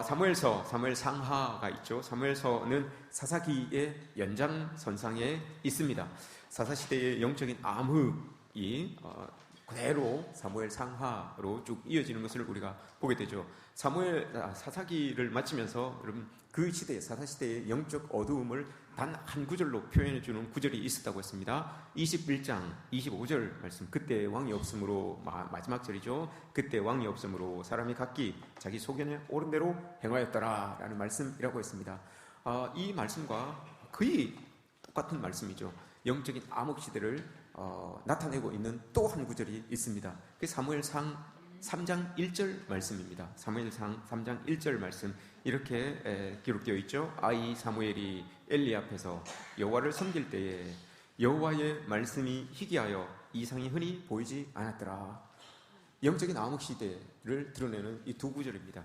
사무엘서, 사무엘상하가 있죠. 사무엘서는 사사기의 연장선상에 있습니다. 사사시대의 영적인 암흑이 그대로 사무엘상하로 쭉 이어지는 것을 우리가 보게 되죠. 사사기를 마치면서 여러분 그 시대의 사사시대의 영적 어두움을 단 한 구절로 표현해 주는 구절이 있었다고 했습니다. 21장 25절 말씀, 그때 왕이 없으므로, 마지막 절이죠. 그때 왕이 없으므로 사람이 각기 자기 소견에 옳은 대로 행하였더라 라는 말씀이라고 했습니다. 이 말씀과 거의 똑같은 말씀이죠. 영적인 암흑시대를 나타내고 있는 또 한 구절이 있습니다. 그 사무엘상 3장 1절 말씀입니다. 사무엘상 3장 1절 말씀 이렇게 기록되어 있죠. 아이 사무엘이 엘리 앞에서 여호와를 섬길 때에 여호와의 말씀이 희귀하여 이상이 흔히 보이지 않았더라. 영적인 암흑시대를 드러내는 이 두 구절입니다.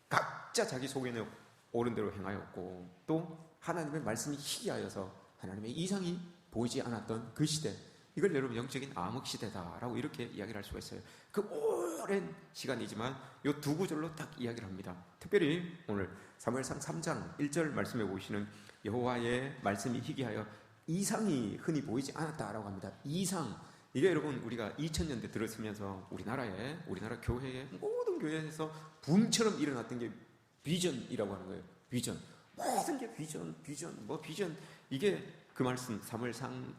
각자 자기 소견에 옳은 대로 행하였고 또 하나님의 말씀이 희귀하여서 하나님의 이상이 보이지 않았던 그 시대, 이걸 여러분 영적인 암흑시대다라고 이렇게 이야기를 할 수가 있어요. 그 오랜 시간이지만 이 두 구절로 딱 이야기를 합니다. 특별히 오늘 사무엘상 3장 1절 말씀해 보시는 여호와의 말씀이 희귀하여 이상이 흔히 보이지 않았다라고 합니다. 이상, 이게 여러분 우리가 2000년대 들었으면서 우리나라 교회의 모든 교회에서 붐처럼 일어났던 게 비전이라고 하는 거예요. 비전, 모든 게 비전, 이게 그 말씀 사무엘상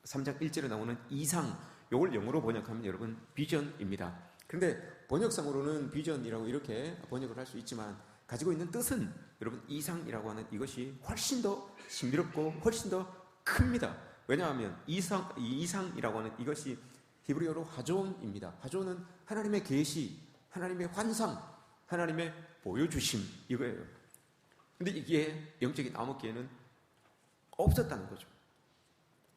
3장 1절에 나오는 이상, 이걸 영어로 번역하면 여러분 비전입니다. 그런데 번역상으로는 비전이라고 이렇게 번역을 할 수 있지만 가지고 있는 뜻은 여러분 이상이라고 하는 이것이 훨씬 더 신비롭고 훨씬 더 큽니다. 왜냐하면 이상이라고 하는 이것이 히브리어로 하존입니다. 하존은 하나님의 계시, 하나님의 환상, 하나님의 보여주심, 이거예요. 근데 이게 영적인 암흑기에는 없었다는 거죠.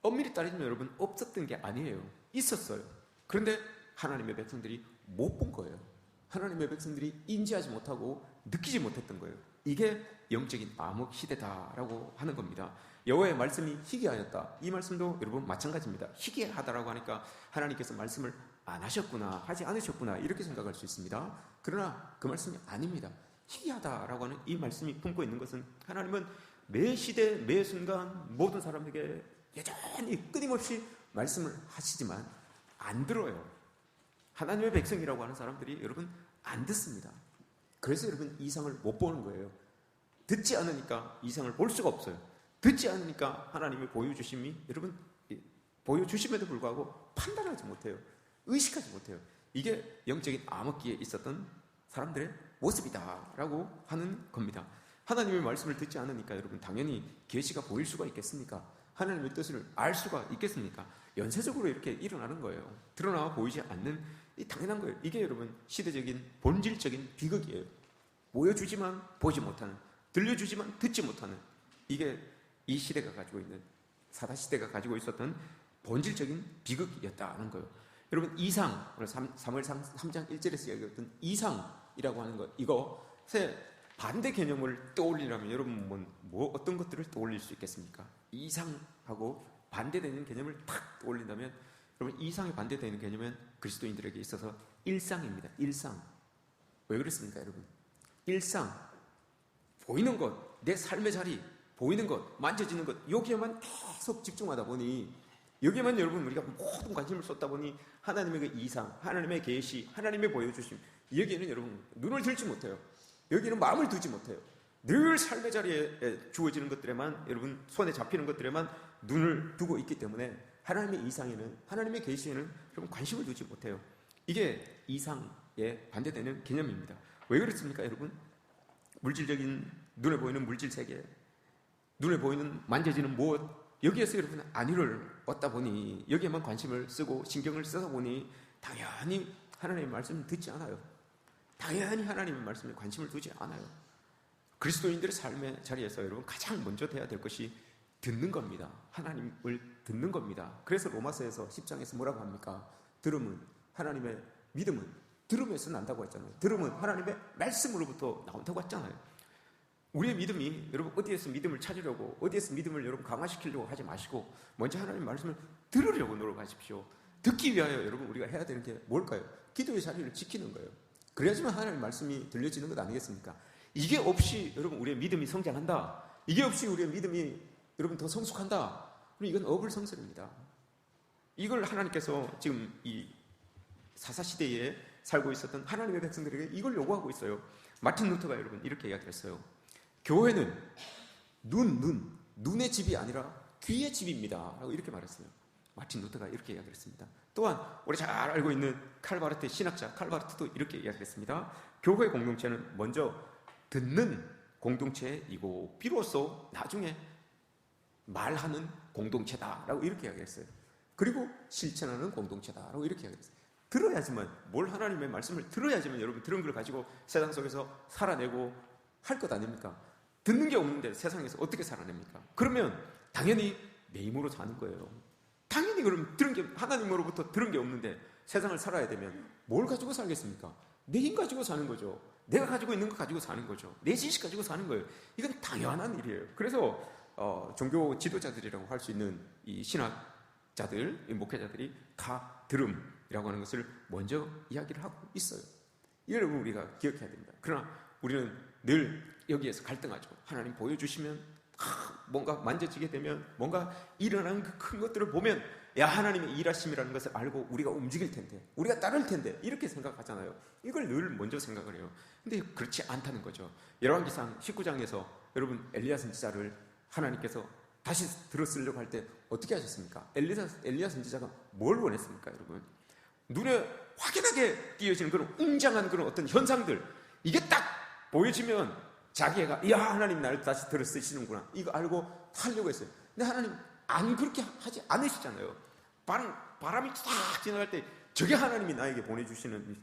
엄밀히 따지면 여러분 없었던 게 아니에요. 있었어요. 그런데 하나님의 백성들이 못 본 거예요. 하나님의 백성들이 인지하지 못하고 느끼지 못했던 거예요. 이게 영적인 암흑 시대다라고 하는 겁니다. 여호와의 말씀이 희귀하였다. 이 말씀도 여러분 마찬가지입니다. 희귀하다라고 하니까 하나님께서 말씀을 안 하셨구나, 하지 않으셨구나 이렇게 생각할 수 있습니다. 그러나 그 말씀이 아닙니다. 희귀하다라고 하는 이 말씀이 품고 있는 것은 하나님은 매 시대 매 순간 모든 사람에게 여전히 끊임없이 말씀을 하시지만 안 들어요. 하나님의 백성이라고 하는 사람들이 여러분 안 듣습니다. 그래서 여러분 이상을 못 보는 거예요. 듣지 않으니까 이상을 볼 수가 없어요. 듣지 않으니까 하나님의 보여주심이 여러분 보여주심에도 불구하고 판단하지 못해요. 의식하지 못해요. 이게 영적인 암흑기에 있었던 사람들의 모습이다라고 하는 겁니다. 하나님의 말씀을 듣지 않으니까 여러분 당연히 계시가 보일 수가 있겠습니까? 하나님의 뜻을 알 수가 있겠습니까? 연쇄적으로 이렇게 일어나는 거예요. 드러나와 보이지 않는 이 당연한 거예요. 이게 여러분 시대적인 본질적인 비극이에요. 보여주지만 보지 못하는, 들려주지만 듣지 못하는, 이게 이 시대가 가지고 있는, 사사시대가 가지고 있었던 본질적인 비극이었다는 거예요. 여러분 이상, 오늘 사무엘상 3장 1절에서 이야기했던 이상이라고 하는 것, 이것의 반대 개념을 떠올리려면 여러분 어떤 것들을 떠올릴 수 있겠습니까? 이상하고 반대되는 개념을 탁 떠올린다면 여러분 이상에 반대되는 개념은 그리스도인들에게 있어서 일상입니다. 일상. 왜 그렇습니까 여러분? 일상, 보이는 것, 내 삶의 자리, 보이는 것, 만져지는 것, 여기에만 계속 집중하다 보니, 여기에만 여러분 우리가 모든 관심을 쏟다 보니 하나님의 그 이상, 하나님의 계시, 하나님의 보여주심, 여기에는 여러분 눈을 들지 못해요. 여기는 마음을 두지 못해요. 늘 삶의 자리에 주어지는 것들에만, 여러분 손에 잡히는 것들에만 눈을 두고 있기 때문에 하나님의 이상에는, 하나님의 계시에는 여러분 관심을 두지 못해요. 이게 이상에 반대되는 개념입니다. 왜 그렇습니까 여러분? 물질적인, 눈에 보이는 물질 세계, 눈에 보이는 만져지는 무엇, 여기에서 여러분 안위를 얻다 보니, 여기에만 관심을 쓰고 신경을 쓰다 보니 당연히 하나님의 말씀을 듣지 않아요. 당연히 하나님의 말씀에 관심을 두지 않아요. 그리스도인들의 삶의 자리에서 여러분 가장 먼저 돼야 될 것이 듣는 겁니다. 하나님을 듣는 겁니다. 그래서 로마서에서 10장에서 뭐라고 합니까? 들음은, 하나님의 믿음은 들음에서 난다고 했잖아요. 들음은 하나님의 말씀으로부터 나온다고 했잖아요. 우리의 믿음이 여러분 어디에서 믿음을 찾으려고, 어디에서 믿음을 여러분 강화시키려고 하지 마시고 먼저 하나님의 말씀을 들으려고 노력하십시오. 듣기 위하여 여러분 우리가 해야 되는 게 뭘까요? 기도의 자리를 지키는 거예요. 그래야지만 하나님의 말씀이 들려지는 것 아니겠습니까? 이게 없이 여러분 우리의 믿음이 성장한다. 이게 없이 우리의 믿음이 여러분 더 성숙한다. 그럼 이건 어불성설입니다. 이걸 하나님께서 지금 이 사사시대에 살고 있었던 하나님의 백성들에게 이걸 요구하고 있어요. 마틴 루터가 여러분 이렇게 이야기했어요. 교회는 눈의 집이 아니라 귀의 집입니다. 라고 이렇게 말했어요. 마틴 루터가 이렇게 이야기했습니다. 또한 우리 잘 알고 있는 칼바르트 신학자 칼바르트도 이렇게 이야기했습니다. 교회 공동체는 먼저 듣는 공동체이고 비로소 나중에 말하는 공동체다라고 이렇게 이야기했어요. 그리고 실천하는 공동체다라고 이렇게 이야기했어요. 들어야지만 하나님의 말씀을 들어야지만 여러분 들은 걸 가지고 세상 속에서 살아내고 할 것 아닙니까? 듣는 게 없는데 세상에서 어떻게 살아냅니까? 그러면 당연히 내 힘으로 사는 거예요. 당연히 그럼 들은 게 하나님으로부터 들은 게 없는데 세상을 살아야 되면 뭘 가지고 살겠습니까? 내 힘 가지고 사는 거죠. 내가 가지고 있는 거 가지고 사는 거죠. 내 지식 가지고 사는 거예요. 이건 당연한 일이에요. 그래서 종교 지도자들이라고 할 수 있는 이 신학자들, 이 목회자들이 다 들음이라고 하는 것을 먼저 이야기를 하고 있어요. 이걸 우리가 기억해야 됩니다. 그러나 우리는 늘 여기에서 갈등하죠. 하나님 보여주시면 뭔가 만져지게 되면 뭔가 일어나는 그 큰 것들을 보면 야 하나님의 일하심이라는 것을 알고 우리가 움직일 텐데 우리가 따를 텐데 이렇게 생각하잖아요. 이걸 늘 먼저 생각을 해요. 근데 그렇지 않다는 거죠. 열왕기상 19장에서 여러분 엘리야 선지자를 하나님께서 다시 들었으려고 할 때 어떻게 하셨습니까? 엘리야 선지자가 뭘 원했습니까? 여러분 눈에 확연하게 띄어지는 그런 웅장한 그런 어떤 현상들 이게 딱 보여지면 자기가 야 하나님 나를 다시 들어 쓰시는구나 이거 알고 하려고 했어요. 근데 하나님 안 그렇게 하지 않으시잖아요. 바람이 싹 지나갈 때 저게 하나님이 나에게 보여주시는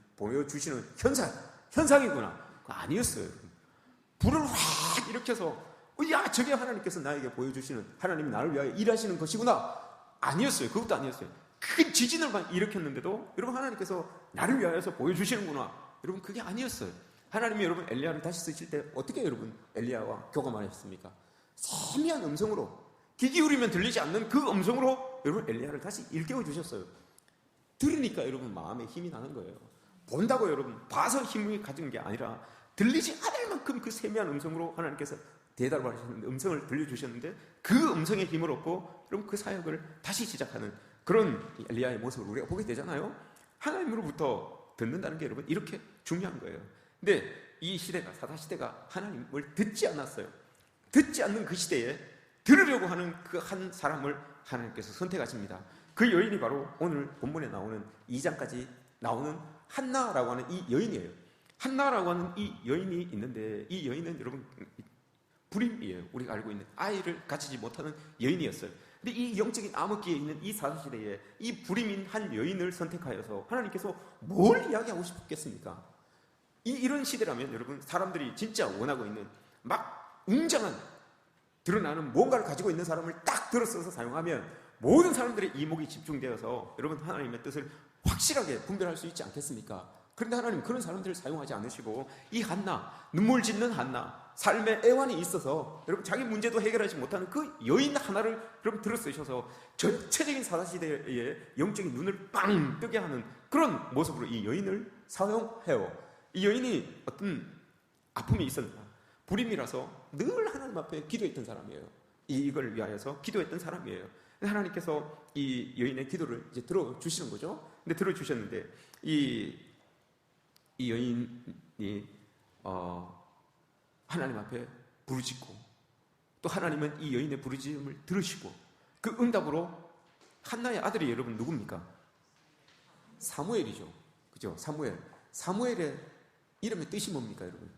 현상이구나. 그거 아니었어요. 불을 확 일으켜서 야 저게 하나님께서 나에게 보여주시는 하나님이 나를 위하여 일하시는 것이구나. 아니었어요. 그것도 아니었어요. 큰 지진을 일으켰는데도 여러분 하나님께서 나를 위하여서 보여주시는구나. 여러분 그게 아니었어요. 하나님이 여러분 엘리야를 다시 쓰실 때 어떻게 여러분 엘리야와 교감하셨습니까? 세미한 음성으로 귀 기울이면 들리지 않는 그 음성으로 여러분 엘리야를 다시 일깨워 주셨어요. 들으니까 여러분 마음에 힘이 나는 거예요. 본다고 여러분 봐서 힘이 가진 게 아니라 들리지 않을 만큼 그 세미한 음성으로 하나님께서 대답을 하셨는데 음성을 들려주셨는데 그 음성의 힘을 얻고 여러분 그 사역을 다시 시작하는 그런 엘리야의 모습을 우리가 보게 되잖아요. 하나님으로부터 듣는다는 게 여러분 이렇게 중요한 거예요. 근데 이 시대가 사사시대가 하나님을 듣지 않았어요. 듣지 않는 그 시대에 들으려고 하는 그 한 사람을 하나님께서 선택하십니다. 그 여인이 바로 오늘 본문에 나오는 2장까지 나오는 한나라고 하는 이 여인이에요. 한나라고 하는 이 여인이 있는데 이 여인은 여러분 불임이에요. 우리가 알고 있는 아이를 가지지 못하는 여인이었어요. 근데 이 영적인 암흑기에 있는 이 사사시대에 이 불임인 한 여인을 선택하여서 하나님께서 뭘 이야기하고 싶겠습니까? 이런 시대라면 여러분 사람들이 진짜 원하고 있는 막 웅장한 드러나는 뭔가를 가지고 있는 사람을 딱 들어서서 사용하면 모든 사람들의 이목이 집중되어서 여러분 하나님의 뜻을 확실하게 분별할 수 있지 않겠습니까? 그런데 하나님 그런 사람들을 사용하지 않으시고 이 한나, 눈물 짓는 한나, 삶의 애환이 있어서 여러분 자기 문제도 해결하지 못하는 그 여인 하나를 여러분 들어 쓰셔서 전체적인 사사시대의 영적인 눈을 빵 뜨게 하는 그런 모습으로 이 여인을 사용해요. 이 여인이 어떤 아픔이 있었나? 불임이라서 늘 하나님 앞에 기도했던 사람이에요. 이걸 위하여서 기도했던 사람이에요. 하나님께서 이 여인의 기도를 이제 들어주시는 거죠. 근데 들어주셨는데 이 여인이 하나님 앞에 부르짖고 또 하나님은 이 여인의 부르짖음을 들으시고 그 응답으로 한나의 아들이 여러분 누굽니까? 사무엘이죠. 그죠? 사무엘의 이름의 뜻이 뭡니까, 여러분?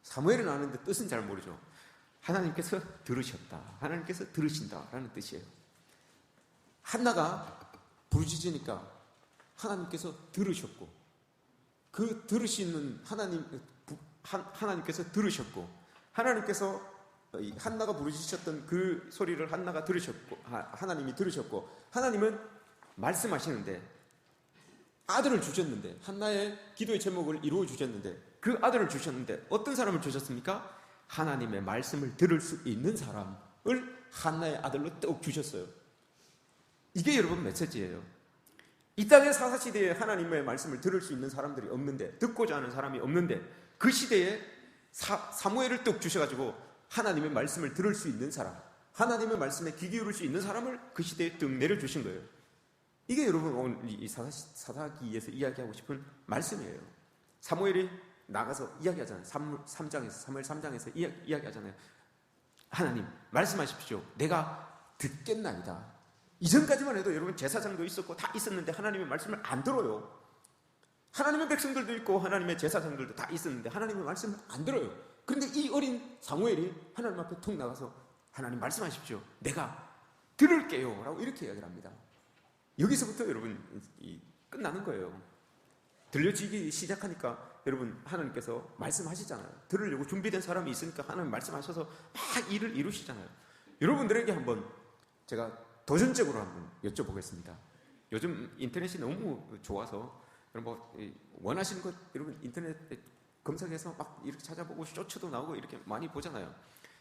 사무엘은 아는데 뜻은 잘 모르죠. 하나님께서 들으셨다. 하나님께서 들으신다라는 뜻이에요. 한나가 부르짖으니까 하나님께서 들으셨고 그 들으시는 하나님께서 들으셨고 하나님께서 한나가 부르짖으셨던 그 소리를 한나가 들으셨고 하나님이 들으셨고 하나님은 말씀하시는데 아들을 주셨는데 한나의 기도의 제목을 이루어 주셨는데 그 아들을 주셨는데 어떤 사람을 주셨습니까? 하나님의 말씀을 들을 수 있는 사람을 한나의 아들로 뚝 주셨어요. 이게 여러분 메시지예요. 이 땅의 사사시대에 하나님의 말씀을 들을 수 있는 사람들이 없는데, 듣고자 하는 사람이 없는데, 그 시대에 사무엘을 떡 주셔가지고 하나님의 말씀을 들을 수 있는 사람, 하나님의 말씀에 귀 기울일 수 있는 사람을 그 시대에 떡 내려주신 거예요. 이게 여러분 오늘 이 사사기에서 이야기하고 싶은 말씀이에요. 사무엘이 나가서 이야기하잖아요. 사무엘 3장에서 이야기하잖아요. 하나님 말씀하십시오. 내가 듣겠나이다. 이전까지만 해도 여러분 제사장도 있었고 다 있었는데 하나님의 말씀을 안 들어요. 하나님의 백성들도 있고 하나님의 제사장들도 다 있었는데 하나님의 말씀을 안 들어요. 그런데 이 어린 사무엘이 하나님 앞에 툭 나가서 하나님 말씀하십시오. 내가 들을게요 라고 이렇게 이야기를 합니다. 여기서부터 여러분 끝나는 거예요. 들려지기 시작하니까 여러분 하나님께서 말씀하시잖아요. 들으려고 준비된 사람이 있으니까 하나님 말씀하셔서 막 일을 이루시잖아요. 여러분들에게 한번 제가 도전적으로 한번 여쭤보겠습니다. 요즘 인터넷이 너무 좋아서 여러분 원하시는 것 여러분 인터넷에 검색해서 막 이렇게 찾아보고 쇼츠도 나오고 이렇게 많이 보잖아요.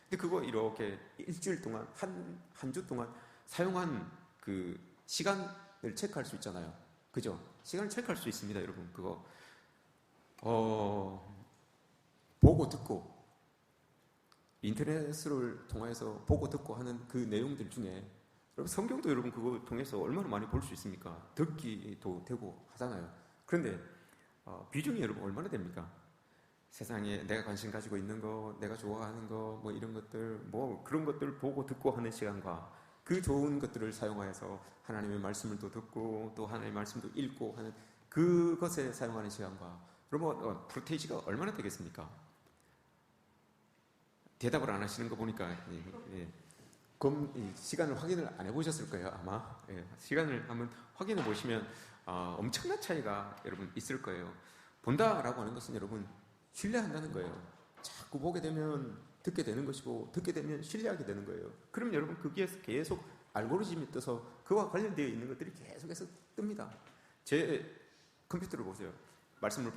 근데 그거 이렇게 일주일 동안 한 주 동안 사용한 그 시간을 체크할 수 있잖아요. 그죠? 시간을 체크할 수 있습니다, 여러분. 그거 보고 듣고 인터넷을 통해서 보고 듣고 하는 그 내용들 중에 여러분 성경도 여러분 그거 통해서 얼마나 많이 볼 수 있습니까? 듣기도 되고 하잖아요. 그런데 비중이 여러분 얼마나 됩니까? 세상에 내가 관심 가지고 있는 거, 내가 좋아하는 거, 뭐 이런 것들, 뭐 그런 것들 보고 듣고 하는 시간과 그 좋은 것들을 사용하여서 하나님의 말씀을 또 듣고 또 하나님의 말씀도 읽고 하는 그것에 사용하는 시간과 그러면 프로테이지가 얼마나 되겠습니까? 대답을 안 하시는 거 보니까 시간을 확인을 안 해보셨을 거예요 아마. 시간을 한번 확인해 보시면 엄청난 차이가 여러분 있을 거예요. 본다라고 하는 것은 여러분 신뢰한다는 거예요. 자꾸 보게 되면 듣게 되는 것이고 듣게 되면 신뢰하게 되는 거예요. 그럼 여러분 거기에서 계속 알고리즘이 떠서 그와 관련되어 있는 것들이 계속해서 뜹니다. 제 컴퓨터를 보세요. 말씀을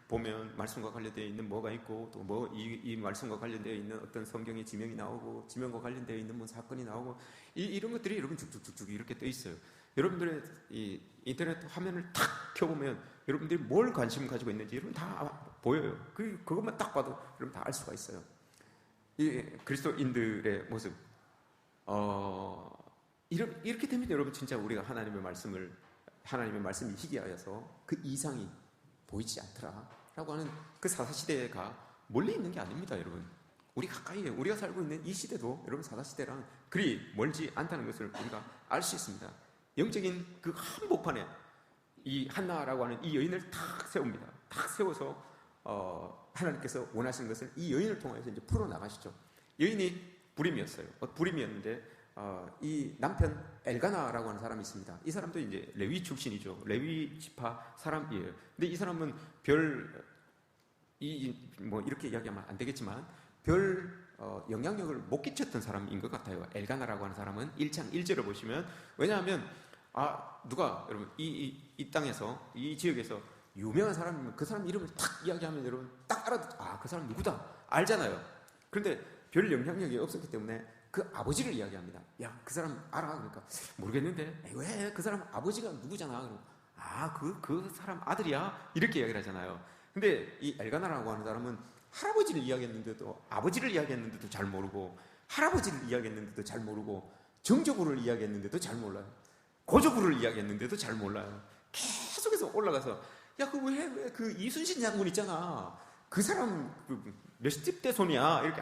보면 말씀과 관련되어 있는 뭐가 있고 또 뭐 이 말씀과 관련되어 있는 어떤 성경의 지명이 나오고 지명과 관련되어 있는 뭐 사건이 나오고 이런 것들이 여러분 쭉쭉쭉쭉 이렇게 떠 있어요. 여러분들의 이 인터넷 화면을 탁 켜보면 여러분들이 뭘 관심 가지고 있는지 여러분 다 보여요. 그것만 딱 봐도 여러분 다 알 수가 있어요. 이 그리스도인들의 모습 이렇게 되면 여러분 진짜 우리가 하나님의 말씀이 희귀하여서 그 이상이 보이지 않더라라고 하는 그 사사시대가 멀리 있는 게 아닙니다, 여러분. 우리 가까이에 우리가 살고 있는 이 시대도 여러분 사사시대랑 그리 멀지 않다는 것을 우리가 알 수 있습니다. 영적인 그 한복판에 이 한나라고 하는 이 여인을 탁 세웁니다. 탁 세워서 하나님께서 원하시는 것을 이 여인을 통해서 이제 풀어나가시죠. 여인이 불임이었어요. 불임이었는데 이 남편 엘가나라고 하는 사람이 있습니다. 이 사람도 이제 레위 출신이죠. 레위 지파 사람이에요. 근데 이 사람은 뭐 이렇게 이야기하면 안 되겠지만 영향력을 못 끼쳤던 사람인 것 같아요. 엘가나라고 하는 사람은 1장 1절을 보시면 왜냐하면 누가 여러분 이 땅에서 이 지역에서 유명한 사람이면 그 사람 이름을 탁 이야기하면 여러분 딱 알아듣 그 사람 누구다 알잖아요. 그런데 별 영향력이 없었기 때문에 그 아버지를 이야기합니다. 야, 그 사람 알아? 그러니까 모르겠는데 왜 그 사람 아버지가 누구잖아. 그럼 그 사람 아들이야? 이렇게 이야기를 하잖아요. 근데 이 엘가나라고 하는 사람은 할아버지를 이야기했는데도 아버지를 이야기했는데도 잘 모르고 할아버지를 이야기했는데도 잘 모르고 정조부를 이야기했는데도 잘 몰라요. 고조부를 이야기했는데도 잘 몰라요. 계속해서 올라가서 야, 왜 그 이순신 장군 있잖아. 그 사람 몇십 대 손이야. 이렇게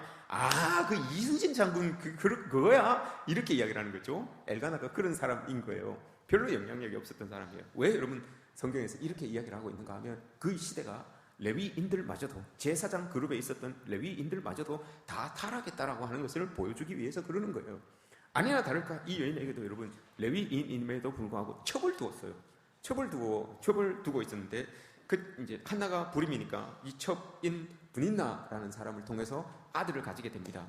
그 이순신 장군 그거야. 이렇게 이야기를 하는 거죠. 엘가나가 그런 사람인 거예요. 별로 영향력이 없었던 사람이에요. 왜 여러분 성경에서 이렇게 이야기를 하고 있는가 하면 그 시대가 레위인들마저도 제사장 그룹에 있었던 레위인들마저도 다 타락했다라고 하는 것을 보여주기 위해서 그러는 거예요. 아니나 다를까 이 여인에게도 여러분 레위인임에도 불구하고 첩을 두었어요. 첩을 두고 있었는데 이제 한나가 불임이니까 이 첩인 분인나라는 사람을 통해서 아들을 가지게 됩니다.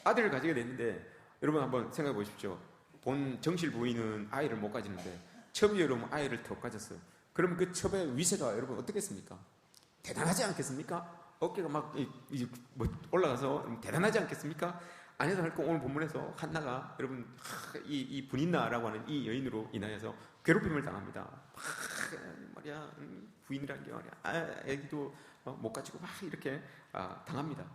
아들을 가지게 됐는데 여러분 한번 생각해 보십시오. 본 정실 부인은 아이를 못 가지는데 첩이 여러분 아이를 더 가졌어요. 그러면 그 첩의 위세가 여러분 어떻겠습니까? 대단하지 않겠습니까? 어깨가 막 올라가서 대단하지 않겠습니까? 아니나 다를까 오늘 본문에서 한나가 여러분 이 분인나라고 하는 이 여인으로 인하여서 괴롭힘을 당합니다. 막 말이야 부인이라는 게 말이야 애기도 못 가지고 막 이렇게 당합니다.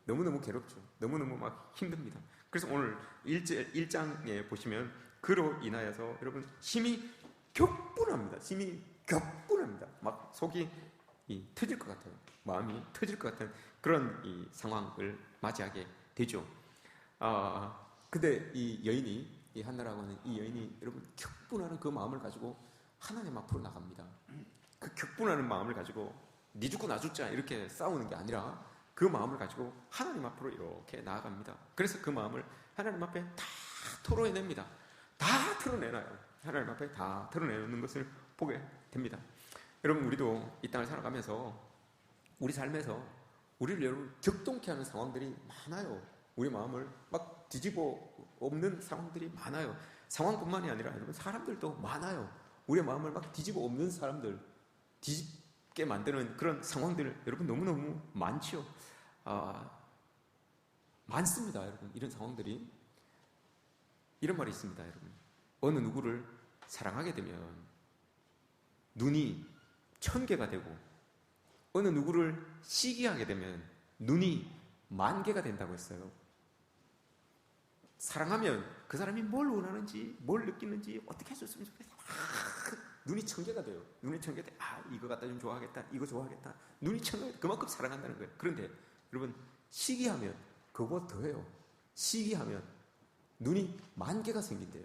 너무너무 괴롭죠. 너무너무 막 힘듭니다. 그래서 오늘 1장에 보시면 그로 인하여서 여러분 심히 격분합니다. 심히 격분합니다. 막 속이 터질 것 같아요. 마음이 터질 것 같은 그런 이 상황을 맞이하게 되죠. 근데 이 여인이, 이 한나라고 하는 이 여인이 여러분 격분하는 그 마음을 가지고 하나님 앞으로 나갑니다. 그 격분하는 마음을 가지고 니 죽고 나 죽자 이렇게 싸우는 게 아니라 그 마음을 가지고 하나님 앞으로 이렇게 나아갑니다. 그래서 그 마음을 하나님 앞에 다 토로해냅니다. 다 털어내놔요. 하나님 앞에 다 털어내는 것을 보게 됩니다. 여러분 우리도 이 땅을 살아가면서 우리 삶에서 우리를 여러분 격동케 하는 상황들이 많아요. 우리 마음을 막 뒤집어 엎는 상황들이 많아요. 상황뿐만이 아니라 여러분 사람들도 많아요. 우리의 마음을 막 뒤집어 엎는 사람들, 뒤집게 만드는 그런 상황들 여러분 너무너무 많지요. 많습니다. 여러분 이런 상황들이. 이런 말이 있습니다. 여러분 어느 누구를 사랑하게 되면 눈이 1000개가 되고 어느 누구를 시기하게 되면 눈이 10,000개가 된다고 했어요. 사랑하면 그 사람이 뭘 원하는지 뭘 느끼는지 어떻게 해줬으면 좋겠어. 눈이 1000개가 돼요. 눈이 1000개 돼. 이거 갖다 좀 좋아하겠다. 이거 좋아하겠다. 눈이 1000개. 그만큼 사랑한다는 거예요. 그런데 여러분 시기하면 그거보다 더해요. 시기하면 눈이 10,000개가 생긴대요.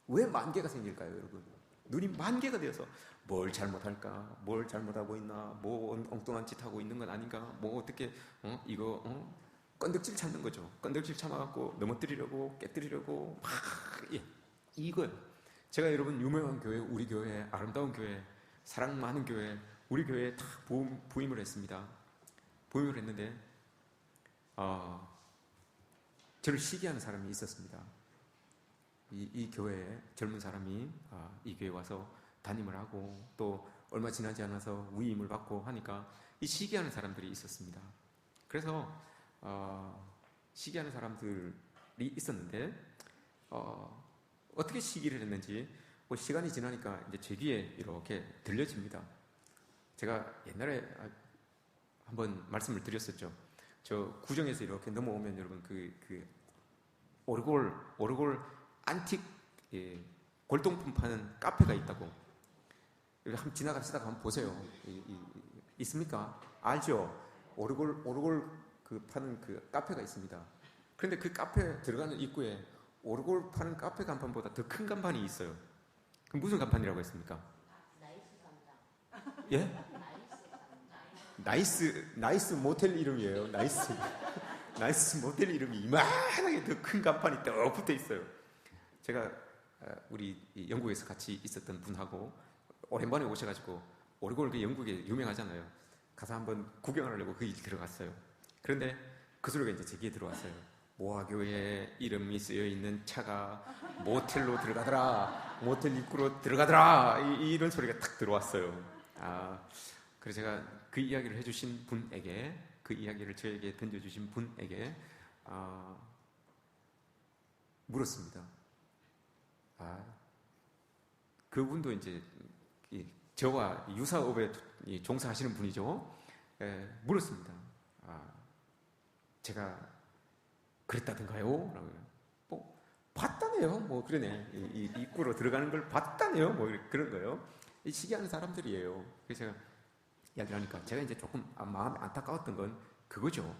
왜 10,000개가 생길까요, 여러분? 눈이 10,000개가 되어서 뭘 잘못할까? 뭘 잘못하고 있나? 뭐 엉뚱한 짓 하고 있는 건 아닌가? 뭐 어떻게 건덕질 찾는 거죠. 건덕질 참아갖고 넘어뜨리려고 깨뜨리려고 막 이거예요. 제가 여러분 유명한 교회, 우리 교회, 아름다운 교회, 사랑 많은 교회, 우리 교회에 다 부임을 했습니다. 부임을 했는데 저를 시기하는 사람이 있었습니다. 이 교회에 젊은 사람이 이 교회에 와서 담임을 하고 또 얼마 지나지 않아서 위임을 받고 하니까 이 시기하는 사람들이 있었습니다. 그래서 시기하는 사람들이 있었는데 어떻게 시기를 했는지 시간이 지나니까 이제 제 귀에 이렇게 들려집니다. 제가 옛날에 한번 말씀을 드렸었죠. 저 구정에서 이렇게 넘어오면 여러분 그 오르골 안틱 골동품 파는 카페가 있다고. 여기 한번 지나가시다가 한번 보세요. 있습니까? 알죠? 오르골 그 파는 그 카페가 있습니다. 그런데 그 카페 들어가는 입구에 오르골 파는 카페 간판보다 더 큰 간판이 있어요. 그럼 무슨 간판이라고 했습니까? 예? 나이스 모텔 이름이에요. 나이스 모텔 이름이 이만하게 더 큰 간판이 딱 붙어 있어요. 제가 우리 영국에서 같이 있었던 분하고 오랜만에 오셔가지고 오르골 그 영국에 유명하잖아요. 가서 한번 구경을 하려고 그 일 들어갔어요. 그런데 그 소리가 이제 제 귀에 들어왔어요. 모아교회 이름이 쓰여 있는 차가 모텔로 들어가더라. 모텔 입구로 들어가더라. 이런 소리가 탁 들어왔어요. 그래서 제가 그 이야기를 해주신 분에게, 그 이야기를 저에게 던져주신 분에게 물었습니다. 그분도 이제 저와 유사업에 종사하시는 분이죠. 물었습니다. 제가 그랬다던가요? 뭐 봤다네요. 뭐 그러네. 이 입구로 들어가는 걸 봤다네요. 뭐 그런 거요. 이 시기하는 사람들이에요. 그래서 제가 이야기를 하니까 제가 이제 조금 마음이 안타까웠던 건 그거죠.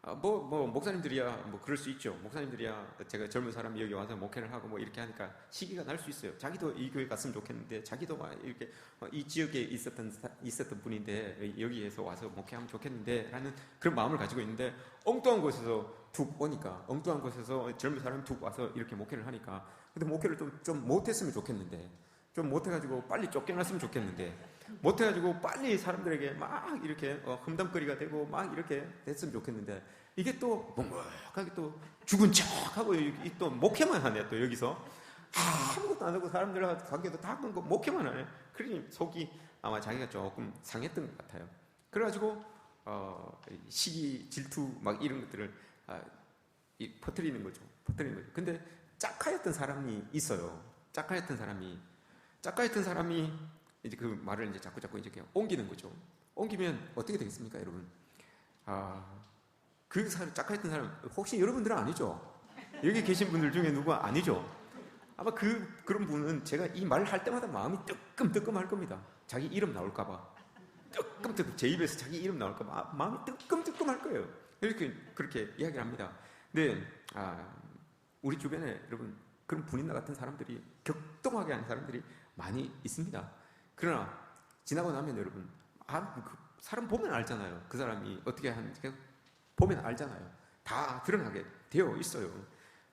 목사님들이야 뭐 그럴 수 있죠. 목사님들이야 제가 젊은 사람이 여기 와서 목회를 하고 뭐 이렇게 하니까 시기가 날 수 있어요. 자기도 이 교회 갔으면 좋겠는데, 자기도 막 이렇게 이 지역에 있었던 분인데 여기에서 와서 목회하면 좋겠는데 라는 그런 마음을 가지고 있는데, 엉뚱한 곳에서 툭 오니까, 엉뚱한 곳에서 젊은 사람이 툭 와서 이렇게 목회를 하니까, 근데 목회를 좀 못했으면 좋겠는데, 좀 못해가지고 빨리 쫓겨났으면 좋겠는데, 못해가지고 빨리 사람들에게 막 이렇게 흠담거리가 되고 막 이렇게 됐으면 좋겠는데, 이게 또 멍멍하게 또 죽은 척하고 또 목회만 하네. 또 여기서 아무것도 안 하고 사람들과 관계도 다 끊고 목회만 하네. 그러니 속이 아마 자기가 조금 상했던 것 같아요. 그래가지고 시기, 질투 막 이런 것들을 퍼뜨리는 거죠. 근데 짝하였던 사람이 있어요. 짝하였던 사람이 작가였던 사람이 이제 그 말을 이제 자꾸 이제 그냥 옮기는 거죠. 옮기면 어떻게 되겠습니까, 여러분? 그 작가였던 사람 혹시 여러분들은 아니죠? 여기 계신 분들 중에 누구 아니죠? 아마 그런 분은 제가 이 말을 할 때마다 마음이 뜨끔뜨끔할 겁니다. 자기 이름 나올까봐. 뜨끔뜨끔, 제 입에서 자기 이름 나올까봐 마음이 뜨끔뜨끔할 거예요. 그렇게 이야기를 합니다. 근데 우리 주변에 여러분 그런 분인나 같은 사람들이, 격동하게 하는 사람들이 많이 있습니다. 그러나 지나고 나면 여러분 그 사람 보면 알잖아요. 그 사람이 어떻게 하는지 보면 알잖아요. 다 드러나게 되어 있어요.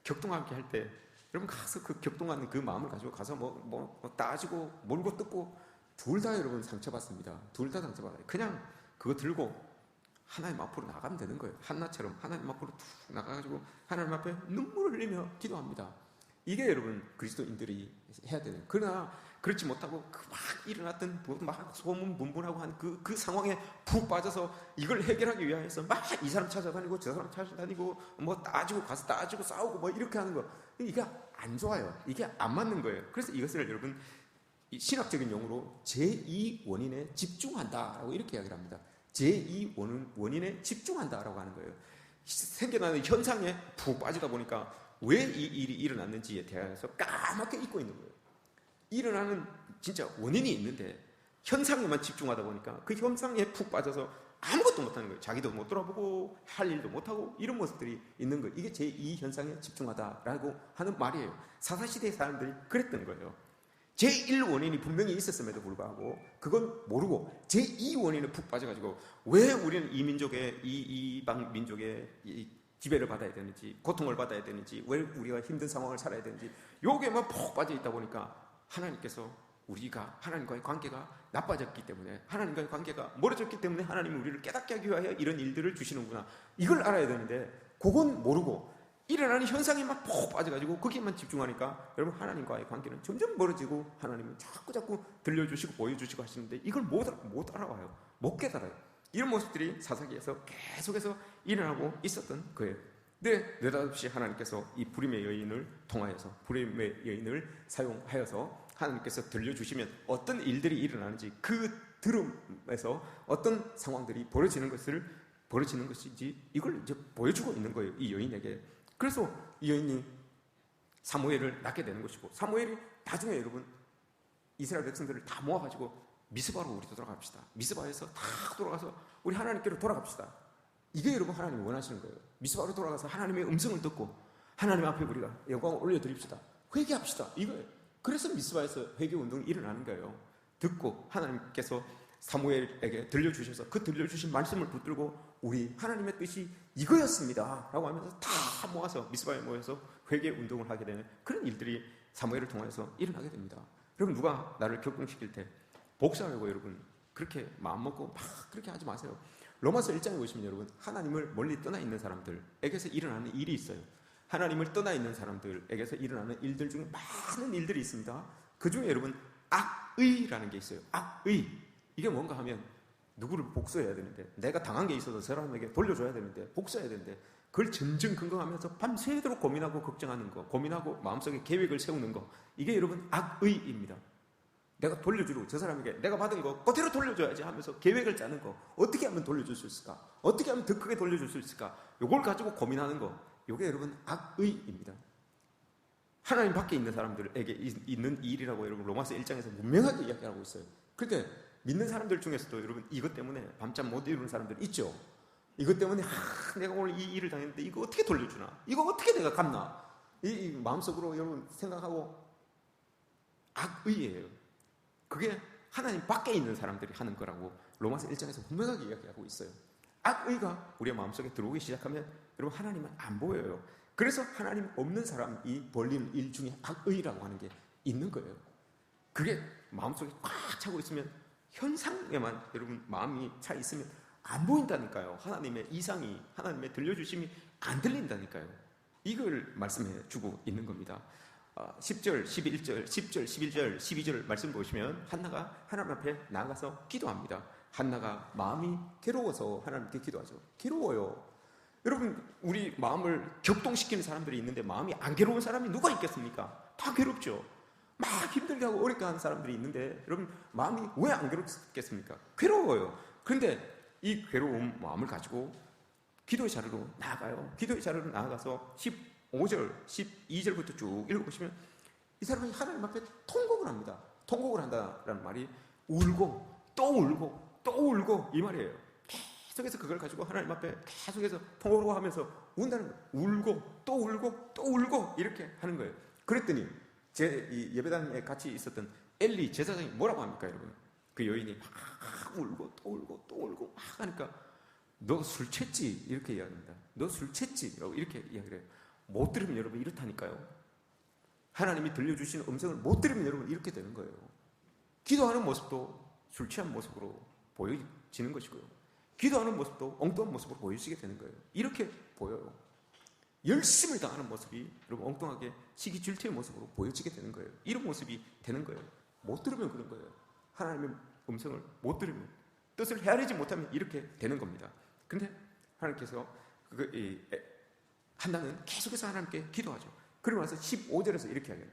격동하게 할 때 여러분 가서 그 격동하는 그 마음을 가지고 가서 뭐 따지고 몰고 뜯고 둘 다 여러분 상처받습니다. 둘 다 상처받아요. 그냥 그거 들고 하나님 앞으로 나가면 되는 거예요. 한나처럼 하나님 앞으로 툭 나가가지고 하나님 앞에 눈물을 흘리며 기도합니다. 이게 여러분 그리스도인들이 해야 되는. 그러나 그렇지 못하고 막 일어났던 막 소문 분분하고 한 그 상황에 푹 빠져서 이걸 해결하기 위해서 막 이 사람 찾아다니고 저 사람 찾아다니고 뭐 따지고 가서 따지고 싸우고 뭐 이렇게 하는 거, 이게 안 좋아요. 이게 안 맞는 거예요. 그래서 이것을 여러분 신학적인 용어로 제2 원인에 집중한다라고 이렇게 이야기를 합니다. 제2 원인에 집중한다라고 하는 거예요. 생겨나는 현상에 푹 빠지다 보니까 왜 이 일이 일어났는지에 대해서 까맣게 잊고 있는 거예요. 일어나는 진짜 원인이 있는데 현상에만 집중하다 보니까 그 현상에 푹 빠져서 아무것도 못하는 거예요. 자기도 못 돌아보고 할 일도 못하고 이런 모습들이 있는 거예요. 이게 제2 현상에 집중하다라고 하는 말이에요. 사사시대의 사람들이 그랬던 거예요. 제1 원인이 분명히 있었음에도 불구하고 그건 모르고 제2 원인에 푹 빠져가지고 왜 우리는 이 민족의 이방 민족의 지배를 받아야 되는지, 고통을 받아야 되는지, 왜 우리가 힘든 상황을 살아야 되는지 요게만 푹 빠져 있다 보니까 하나님께서 우리가 하나님과의 관계가 나빠졌기 때문에, 하나님과의 관계가 멀어졌기 때문에 하나님이 우리를 깨닫게 하기 위하여 이런 일들을 주시는구나, 이걸 알아야 되는데 그건 모르고 일어나는 현상에만 푹 빠져가지고 거기에만 집중하니까 여러분 하나님과의 관계는 점점 멀어지고 하나님은 자꾸 들려주시고 보여주시고 하시는데 이걸 못 알아와요. 못 깨달아요. 이런 모습들이 사사기에서 계속해서 일어나고 있었던 거예요. 근데 느닷없이 하나님께서 이 불임의 여인을 통하여서, 불임의 여인을 사용하여서 하나님께서 들려주시면 어떤 일들이 일어나는지, 그 들음에서 어떤 상황들이 벌어지는 것인지 이걸 이제 보여주고 있는 거예요, 이 여인에게. 그래서 이 여인이 사무엘을 낳게 되는 것이고, 사무엘이 나중에 여러분 이스라엘 백성들을 다 모아가지고 미스바로 우리도 돌아갑시다. 미스바에서 다 돌아가서 우리 하나님께로 돌아갑시다. 이게 여러분 하나님이 원하시는 거예요. 미스바로 돌아가서 하나님의 음성을 듣고 하나님 앞에 우리가 영광을 올려드립시다. 회개합시다. 이거예요. 그래서 미스바에서 회개 운동이 일어나는 거예요. 듣고 하나님께서 사무엘에게 들려주셔서 그 들려주신 말씀을 붙들고 우리 하나님의 뜻이 이거였습니다 라고 하면서 다 모아서 미스바에 모여서 회개 운동을 하게 되는 그런 일들이 사무엘을 통해서 일어나게 됩니다. 여러분 누가 나를 격동시킬 때 복수하려고 여러분 그렇게 마음먹고 막 그렇게 하지 마세요. 로마서 1장에 보시면 여러분 하나님을 멀리 떠나 있는 사람들에게서 일어나는 일이 있어요. 하나님을 떠나 있는 사람들에게서 일어나는 일들 중에 많은 일들이 있습니다. 그 중에 여러분 악의라는 게 있어요. 악의. 이게 뭔가 하면 누구를 복수해야 되는데, 내가 당한 게 있어서 저 사람에게 돌려줘야 되는데, 복수해야 되는데, 그걸 점점 근거하면서 밤새도록 고민하고 걱정하는 거, 고민하고 마음속에 계획을 세우는 거, 이게 여러분 악의입니다. 내가 돌려주고 저 사람에게 내가 받은 거 그대로 돌려줘야지 하면서 계획을 짜는 거, 어떻게 하면 돌려줄 수 있을까, 어떻게 하면 더 크게 돌려줄 수 있을까, 요걸 가지고 고민하는 거, 요게 여러분 악의입니다. 하나님 밖에 있는 사람들에게 있는 일이라고 여러분 로마서 1장에서 분명하게 이야기하고 있어요. 그렇게 믿는 사람들 중에서도 여러분 이것 때문에 밤잠 못 이루는 사람들 있죠. 이것 때문에 내가 오늘 이 일을 당했는데 이거 어떻게 돌려주나, 이거 어떻게 내가 갚나, 이 마음속으로 여러분 생각하고 악의예요. 그게 하나님 밖에 있는 사람들이 하는 거라고 로마서 1장에서 분명하게 이야기하고 있어요. 악의가 우리의 마음속에 들어오기 시작하면 여러분 하나님은 안 보여요. 그래서 하나님 없는 사람이 벌리는 일 중에 악의라고 하는 게 있는 거예요. 그게 마음속에 꽉 차고 있으면, 현상에만 여러분 마음이 차 있으면 안 보인다니까요. 하나님의 이상이, 하나님의 들려주심이 안 들린다니까요. 이걸 말씀해 주고 있는 겁니다. 10절, 11절, 10절, 11절, 12절 말씀 보시면 한나가 하나님 앞에 나가서 기도합니다. 한나가 마음이 괴로워서 하나님께 기도하죠. 괴로워요. 여러분 우리 마음을 격동시키는 사람들이 있는데 마음이 안 괴로운 사람이 누가 있겠습니까? 다 괴롭죠. 막 힘들게 하고 어렵게 하는 사람들이 있는데 여러분 마음이 왜 안 괴롭겠습니까? 괴로워요. 그런데 이 괴로운 마음을 가지고 기도의 자리로 나아가요. 기도의 자리로 나아가서 15절, 12절부터 쭉 읽어보시면 이 사람이 하나님 앞에 통곡을 합니다. 통곡을 한다라는 말이 울고 또 울고 또 울고 이 말이에요. 계속해서 그걸 가지고 하나님 앞에 계속해서 통곡을 하면서 운다는 거예요. 울고 또 울고 또 울고 이렇게 하는 거예요. 그랬더니 제 이 예배당에 같이 있었던 엘리 제사장이 뭐라고 합니까, 여러분? 그 여인이 막 울고 또 울고 또 울고 막 하니까 너 술 챘지? 이렇게 이야기합니다. 너 술 챘지? 라고 이렇게 이야기를 해요. 못 들으면 여러분 이렇다니까요. 하나님이 들려주시는 음성을 못 들으면 여러분 이렇게 되는 거예요. 기도하는 모습도 술 취한 모습으로 보여지는 것이고요. 기도하는 모습도 엉뚱한 모습으로 보여지게 되는 거예요. 이렇게 보여요. 열심을 다하는 모습이 여러분 엉뚱하게 시기질투의 모습으로 보여지게 되는 거예요. 이런 모습이 되는 거예요. 못 들으면 그런 거예요. 하나님의 음성을 못 들으면, 뜻을 헤아리지 못하면 이렇게 되는 겁니다. 그런데 하나님께서 한나는 계속해서 하나님께 기도하죠. 그러고 나서 15절에서 이렇게 하게요.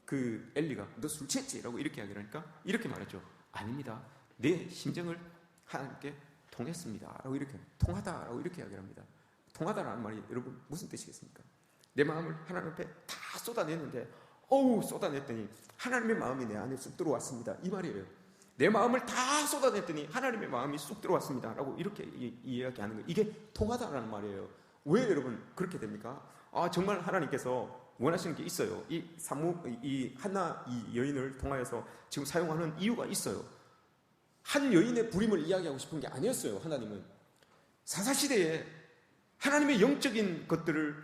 그 엘리가 너 술 취했지? 라고 이렇게 하니까 이렇게 말했죠. 아닙니다. 내 심정을 하나님께 통했습니다. 라고 이렇게 통하다 라고 이렇게 이야기를 합니다. 통하다라는 말이 여러분 무슨 뜻이겠습니까? 내 마음을 하나님 앞에 다 쏟아냈는데 쏟아냈더니 하나님의 마음이 내 안에 쑥 들어왔습니다. 이 말이에요. 내 마음을 다 쏟아냈더니 하나님의 마음이 쑥 들어왔습니다. 라고 이렇게 이야기하는 거예요. 이게 통하다라는 말이에요. 왜 여러분 그렇게 됩니까? 정말 하나님께서 원하시는 게 있어요. 이 한나 이 여인을 통하여서 지금 사용하는 이유가 있어요. 한 여인의 부림을 이야기하고 싶은 게 아니었어요. 하나님은 사사시대에 하나님의 영적인 것들을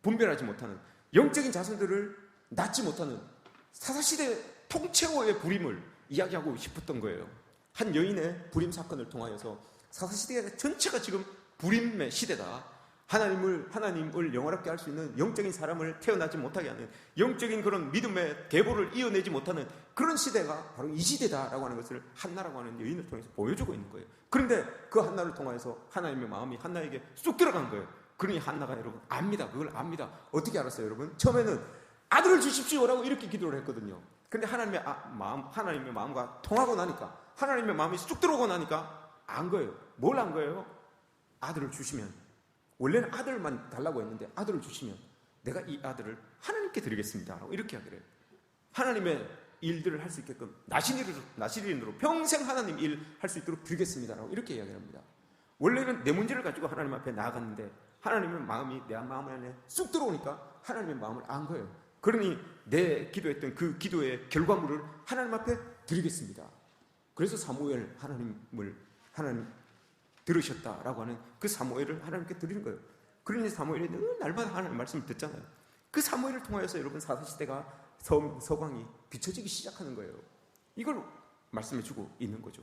분별하지 못하는, 영적인 자손들을 낳지 못하는 사사시대 통째로의 부림을 이야기하고 싶었던 거예요. 한 여인의 부림 사건을 통하여서 사사시대 전체가 지금 부림의 시대다. 하나님을 영화롭게 할 수 있는 영적인 사람을 태어나지 못하게 하는, 영적인 그런 믿음의 계보를 이어내지 못하는 그런 시대가 바로 이 시대다라고 하는 것을 한나라고 하는 여인을 통해서 보여주고 있는 거예요. 그런데 그 한나를 통해서 하나님의 마음이 한나에게 쑥 들어간 거예요. 그러니 한나가 여러분 압니다. 그걸 압니다. 어떻게 알았어요, 여러분? 처음에는 아들을 주십시오라고 이렇게 기도를 했거든요. 그런데 하나님의 마음과 통하고 나니까, 하나님의 마음이 쑥 들어오고 나니까 안 거예요. 뭘 안 거예요? 아들을 주시면, 원래는 아들만 달라고 했는데 아들을 주시면 내가 이 아들을 하나님께 드리겠습니다 라고 이렇게 하기로 해요. 하나님의 일들을 할 수 있게끔 나시린으로 평생 하나님 일 할 수 있도록 드리겠습니다 라고 이렇게 이야기를 합니다. 원래는 내 문제를 가지고 하나님 앞에 나아갔는데 하나님의 마음이 내 마음 안에 쑥 들어오니까 하나님의 마음을 안 거예요. 그러니 내 기도했던 그 기도의 결과물을 하나님 앞에 드리겠습니다. 그래서 사무엘 하나님 들으셨다라고 하는 그 사무엘을 하나님께 드리는 거예요. 그러니 사무엘이 늘 날마다 하나님의 말씀을 듣잖아요. 그 사무엘을 통하여서 여러분 사사시대가 서광이 비춰지기 시작하는 거예요. 이걸 말씀해주고 있는 거죠.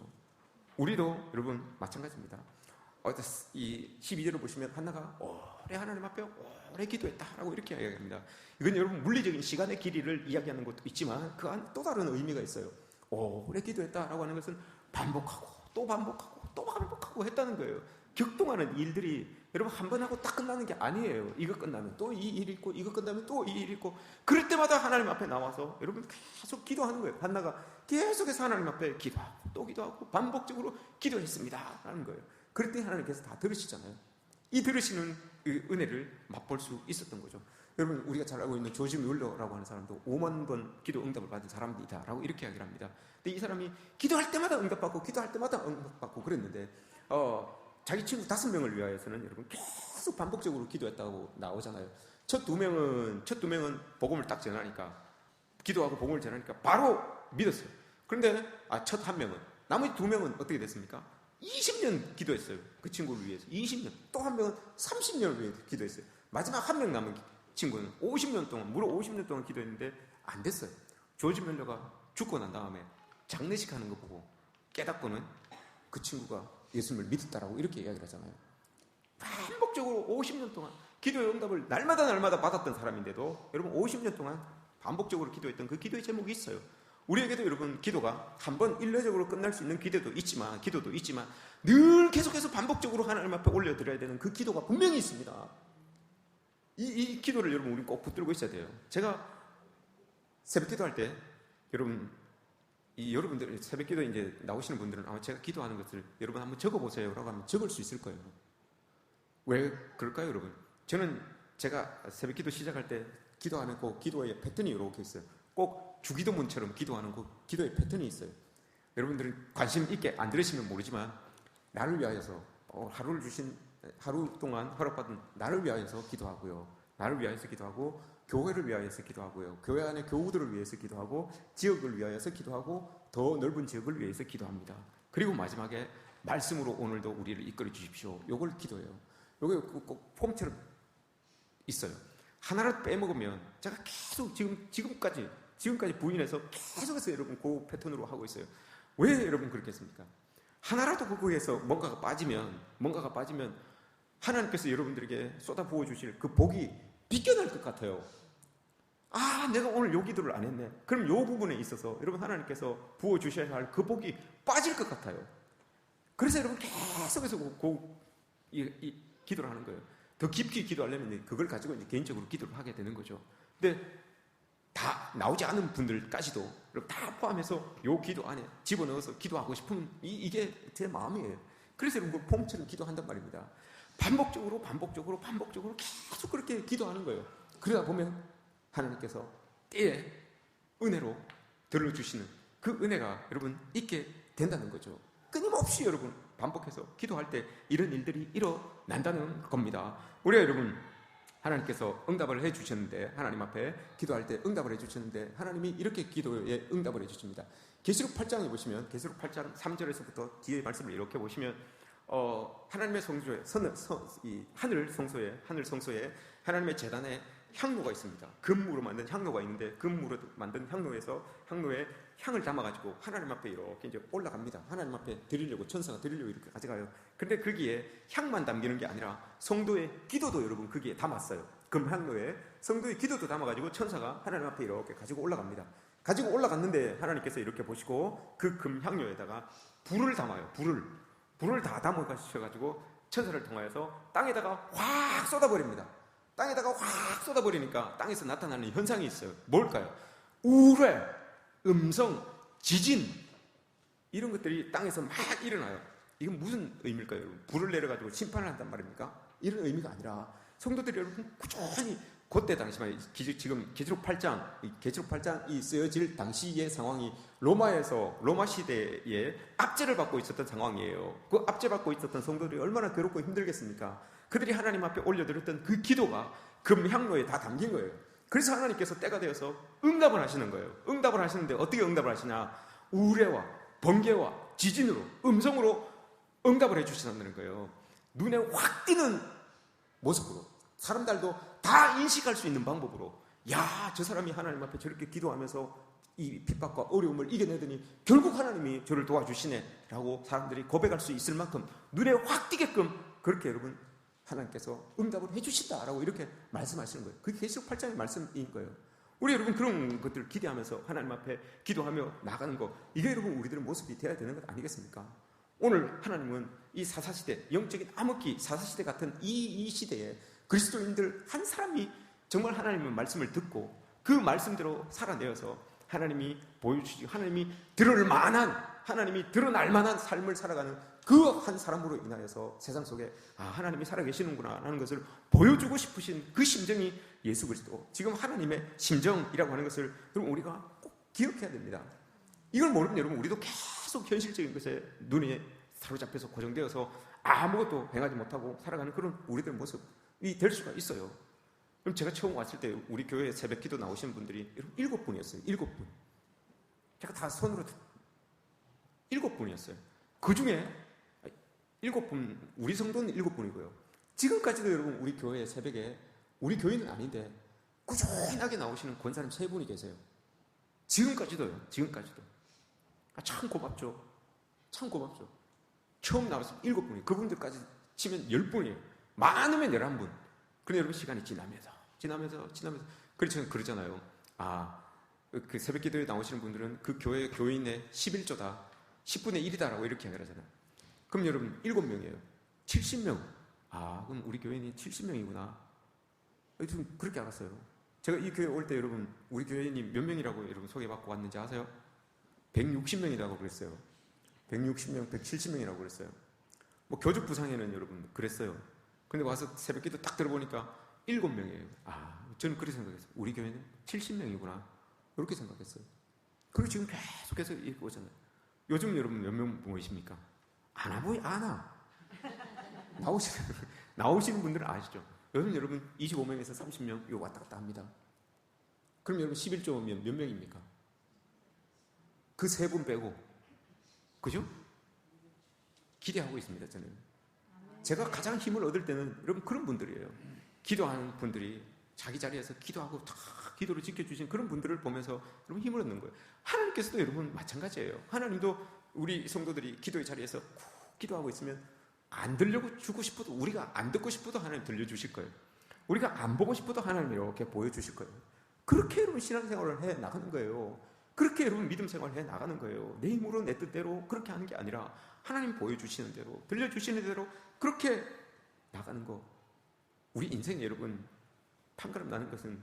우리도 여러분 마찬가지입니다. 이 12절을 보시면 한나가 오래 하나님 앞에 오래 기도했다라고 이렇게 이야기합니다. 이건 여러분 물리적인 시간의 길이를 이야기하는 것도 있지만 그 안에 또 다른 의미가 있어요. 오래 기도했다라고 하는 것은 반복하고 또 반복하고 또 반복하고 했다는 거예요. 격동하는 일들이 여러분 한 번 하고 딱 끝나는 게 아니에요. 이거 끝나면 또 이 일 있고, 이거 끝나면 또 이 일 있고, 그럴 때마다 하나님 앞에 나와서 여러분 계속 기도하는 거예요. 한나가 계속해서 하나님 앞에 기도하고 또 기도하고 반복적으로 기도했습니다 라는 거예요. 그럴 때 하나님께서 다 들으시잖아요. 이 들으시는 그 은혜를 맛볼 수 있었던 거죠. 여러분 우리가 잘 알고 있는 조지 뮬러라고 하는 사람도 5만 번 기도 응답을 받은 사람이다 라고 이렇게 이야기를 합니다. 근데 이 사람이 기도할 때마다 응답받고 기도할 때마다 응답받고 그랬는데 자기 친구 5명을 위하여서는 여러분 계속 반복적으로 기도했다고 나오잖아요. 첫 두 명은 복음을 딱 전하니까, 기도하고 복음을 전하니까 바로 믿었어요. 그런데 첫 한 명은, 나머지 2명은 어떻게 됐습니까? 20년 기도했어요. 그 친구를 위해서 20년. 또 한 명은 30년을 위해서 기도했어요. 마지막 한 명 남은 친구는 50년 동안, 무려 50년 동안 기도했는데 안 됐어요. 조지 뮬러가 죽고 난 다음에 장례식 하는 거 보고 깨닫고는 그 친구가 예수님을 믿었다라고 이렇게 이야기를 하잖아요. 반복적으로 50년 동안 기도의 응답을 날마다 받았던 사람인데도 여러분 50년 동안 반복적으로 기도했던 그 기도의 제목이 있어요. 우리에게도 여러분 기도가 한번 일례적으로 끝날 수 있는 기도도 있지만 늘 계속해서 반복적으로 하나님 앞에 올려드려야 되는 그 기도가 분명히 있습니다. 이 기도를 여러분 우리 꼭 붙들고 있어야 돼요. 제가 새벽 기도할 때 여러분, 여러분들 새벽 기도 이제 나오시는 분들은 제가 기도하는 것을 여러분 한번 적어보세요 라고 하면 적을 수 있을 거예요. 왜 그럴까요, 여러분? 제가 새벽 기도 시작할 때 기도하는 그 기도의 패턴이 이렇게 있어요. 꼭 주기도문처럼 기도하는 그 기도의 패턴이 있어요. 여러분들은 관심 있게 안 들으시면 모르지만 나를 위하여서 하루 동안 허락받은 나를 위하여서 기도하고요. 나를 위하여서 기도하고 교회를 위하여서 기도하고요. 교회 안의 교우들을 위해서 기도하고 지역을 위하여서 기도하고 더 넓은 지역을 위해서 기도합니다. 그리고 마지막에 말씀으로 오늘도 우리를 이끌어 주십시오. 요걸 기도해요. 요게 꼭 폼처럼 있어요. 하나라도 빼먹으면 제가 계속 지금까지 부인해서 계속해서 여러분 그 패턴으로 하고 있어요. 왜 여러분 그렇게 했습니까? 하나라도 거기에서 뭔가가 빠지면 하나님께서 여러분들에게 쏟아부어 주실 그 복이 비껴날 것 같아요. 내가 오늘 요 기도를 안 했네. 그럼 요 부분에 있어서 여러분 하나님께서 부어 주셔야 할 그 복이 빠질 것 같아요. 그래서 여러분 계속해서 이 기도를 하는 거예요. 더 깊이 기도하려면 그걸 가지고 이제 개인적으로 기도를 하게 되는 거죠. 근데 다 나오지 않은 분들까지도 다 포함해서 요 기도 안에 집어넣어서 기도하고 싶은 이게 제 마음이에요. 그래서 여러분 폼처럼 기도한단 말입니다. 반복적으로 계속 그렇게 기도하는 거예요. 그러다 보면 하나님께서 때에 은혜로 들어주시는 그 은혜가 여러분 있게 된다는 거죠. 끊임없이 여러분 반복해서 기도할 때 이런 일들이 일어난다는 겁니다. 우리가 여러분 하나님께서 응답을 해주셨는데, 하나님 앞에 기도할 때 응답을 해주셨는데 하나님이 이렇게 기도에 응답을 해주십니다. 계시록 8장에 보시면 계시록 8장 3절에서부터 뒤에 말씀을 이렇게 보시면 하나님의 성소에 하늘 성소에 하나님의 제단에 향로가 있습니다. 금으로 만든 향로가 있는데 금으로 만든 향로에 향을 담아가지고 하나님 앞에 이렇게 이제 올라갑니다. 하나님 앞에 드리려고 천사가 드리려고 이렇게 가져가요. 근데 거기에 향만 담기는 게 아니라 성도의 기도도 여러분 거기에 담았어요. 금 향로에 성도의 기도도 담아가지고 천사가 하나님 앞에 이렇게 가지고 올라갑니다. 가지고 올라갔는데 하나님께서 이렇게 보시고 그 금 향로에다가 불을 담아요. 불을 다 담아가셔가지고 천사를 통하여서 땅에다가 확 쏟아버립니다. 땅에다가 확 쏟아버리니까 땅에서 나타나는 현상이 있어요. 뭘까요? 우레, 음성, 지진 이런 것들이 땅에서 막 일어나요. 이건 무슨 의미일까요? 여러분? 불을 내려가지고 심판을 한단 말입니까? 이런 의미가 아니라 성도들이 여러분 꾸준히 그때 당시만 지금 계시록 8장이 쓰여질 당시의 상황이 로마 시대에 압제를 받고 있었던 상황이에요. 그 압제받고 있었던 성도들이 얼마나 괴롭고 힘들겠습니까? 그들이 하나님 앞에 올려드렸던 그 기도가 금향로에 다 담긴 거예요. 그래서 하나님께서 때가 되어서 응답을 하시는 거예요. 응답을 하시는데 어떻게 응답을 하시냐? 우레와 번개와 지진으로 음성으로 응답을 해주신다는 거예요. 눈에 확 띄는 모습으로 사람들도 다 인식할 수 있는 방법으로 저 사람이 하나님 앞에 저렇게 기도하면서 이 핍박과 어려움을 이겨내더니 결국 하나님이 저를 도와주시네 라고 사람들이 고백할 수 있을 만큼 눈에 확 띄게끔 그렇게 여러분 하나님께서 응답을 해주신다라고 이렇게 말씀하시는 거예요. 그게 계시록 8장의 말씀인 거예요. 우리 여러분 그런 것들을 기대하면서 하나님 앞에 기도하며 나가는 거, 이게 여러분 우리들의 모습이 되어야 되는 것 아니겠습니까? 오늘 하나님은 이 사사시대, 영적인 암흑기 사사시대 같은 이 시대에 그리스도인들 한 사람이 정말 하나님의 말씀을 듣고 그 말씀대로 살아내어서 하나님이 보여주시고 하나님이 하나님이 드러날 만한 삶을 살아가는 그 한 사람으로 인하여서 세상 속에 하나님이 살아계시는구나 라는 것을 보여주고 싶으신 그 심정이 예수 그리스도, 지금 하나님의 심정이라고 하는 것을 여러분 우리가 꼭 기억해야 됩니다. 이걸 모르면 여러분 우리도 계속 현실적인 것에 눈에 사로잡혀서 고정되어서 아무것도 행하지 못하고 살아가는 그런 우리들 모습이 될 수가 있어요. 그럼 제가 처음 왔을 때 우리 교회에 새벽 기도 나오신 분들이 7분이었어요. 7분. 제가 다 손으로 7분이었어요. 그 중에 7분, 우리 성도는 7분이고요. 지금까지도 여러분 우리 교회 새벽에, 우리 교인은 아닌데 꾸준하게 나오시는 권사님 3분이 계세요. 지금까지도요. 참 고맙죠. 처음 나와서 7분이, 그분들까지 치면 10분이에요. 많으면 11분. 그런데 여러분 시간이 지나면서 그래서 그러잖아요. 그 새벽 기도에 나오시는 분들은 그 교회 교인의 11조다, 10분의 1이다라고 이렇게 하잖아요. 그럼 여러분 7명이에요. 70명. 그럼 우리 교인이 70명이구나. 좀 그렇게 알았어요. 제가 이 교회 올 때 여러분, 우리 교회님 몇 명이라고 여러분 소개받고 왔는지 아세요? 160명이라고 그랬어요. 160명, 170명이라고 그랬어요. 뭐 교주 부상에는 여러분 그랬어요. 근데 와서 새벽 기도 딱 들어보니까 7명이에요. 저는 그렇게 생각했어요. 우리 교회는 70명이구나. 이렇게 생각했어요. 그리고 지금 계속해서 이렇게 오잖아요. 요즘 여러분 몇 명 모이십니까? 안 와. 나오시는 분들은 아시죠? 요즘 여러분 25명에서 30명 요 왔다 갔다 합니다. 그럼 여러분 11조면 몇 명입니까? 그 세 분 빼고. 그죠? 기대하고 있습니다, 저는. 제가 가장 힘을 얻을 때는 여러분 그런 분들이에요. 기도하는 분들이 자기 자리에서 기도하고 다 기도를 지켜주신 그런 분들을 보면서 여러분 힘을 얻는 거예요. 하나님께서도 여러분 마찬가지예요. 하나님도 우리 성도들이 기도의 자리에서 기도하고 있으면 안 들려주고 싶어도, 우리가 안 듣고 싶어도 하나님 들려주실 거예요. 우리가 안 보고 싶어도 하나님 이렇게 보여주실 거예요. 그렇게 여러분 신앙생활을 해 나가는 거예요. 그렇게 여러분 믿음 생활을 해 나가는 거예요. 내 힘으로 내 뜻대로 그렇게 하는 게 아니라 하나님 보여주시는 대로, 들려주시는 대로 그렇게 나가는 거. 우리 인생 여러분 판가름 나는 것은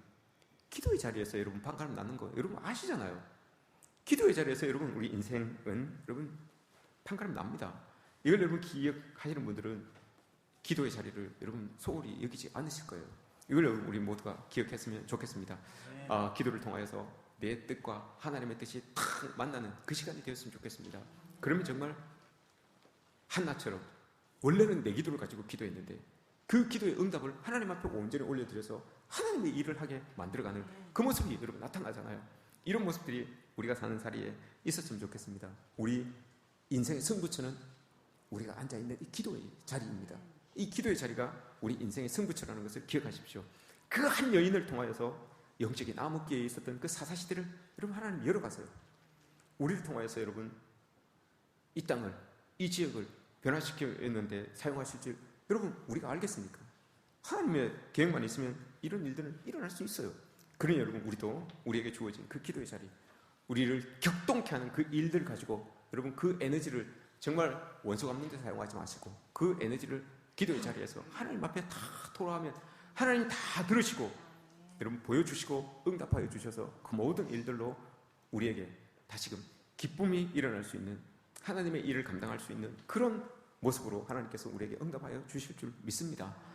기도의 자리에서 여러분 판가름 나는 거 여러분 아시잖아요. 기도의 자리에서 여러분 우리 인생은 여러분 판가름 납니다. 이걸 여러분 기억하시는 분들은 기도의 자리를 여러분 소홀히 여기지 않으실 거예요. 이걸 여러분 우리 모두가 기억했으면 좋겠습니다. 기도를 통하여서 내 뜻과 하나님의 뜻이 탁 만나는 그 시간이 되었으면 좋겠습니다. 그러면 정말 한나처럼 원래는 내 기도를 가지고 기도했는데 그 기도의 응답을 하나님 앞에 온전히 올려드려서 하나님의 일을 하게 만들어가는 그 모습이 여러분 나타나잖아요. 이런 모습들이 우리가 사는 자리에 있었으면 좋겠습니다. 우리 인생의 승부처는 우리가 앉아있는 이 기도의 자리입니다. 이 기도의 자리가 우리 인생의 승부처라는 것을 기억하십시오. 그 한 여인을 통하여서 영적인 암흑기에 있었던 그 사사시대를 여러분 하나님 열어가세요. 우리를 통하여서 여러분 이 땅을, 이 지역을 변화시켰는데 사용하실 줄 여러분 우리가 알겠습니까? 하나님의 계획만 있으면 이런 일들은 일어날 수 있어요. 그러니 여러분 우리도 우리에게 주어진 그 기도의 자리, 우리를 격동케 하는 그 일들 가지고 여러분 그 에너지를 정말 원수 갚는 데 사용하지 마시고 그 에너지를 기도의 자리에서 하나님 앞에 다 돌아가면 하나님 다 들으시고 여러분 보여주시고 응답하여 주셔서 그 모든 일들로 우리에게 다시금 기쁨이 일어날 수 있는, 하나님의 일을 감당할 수 있는 그런 모습으로 하나님께서 우리에게 응답하여 주실 줄 믿습니다.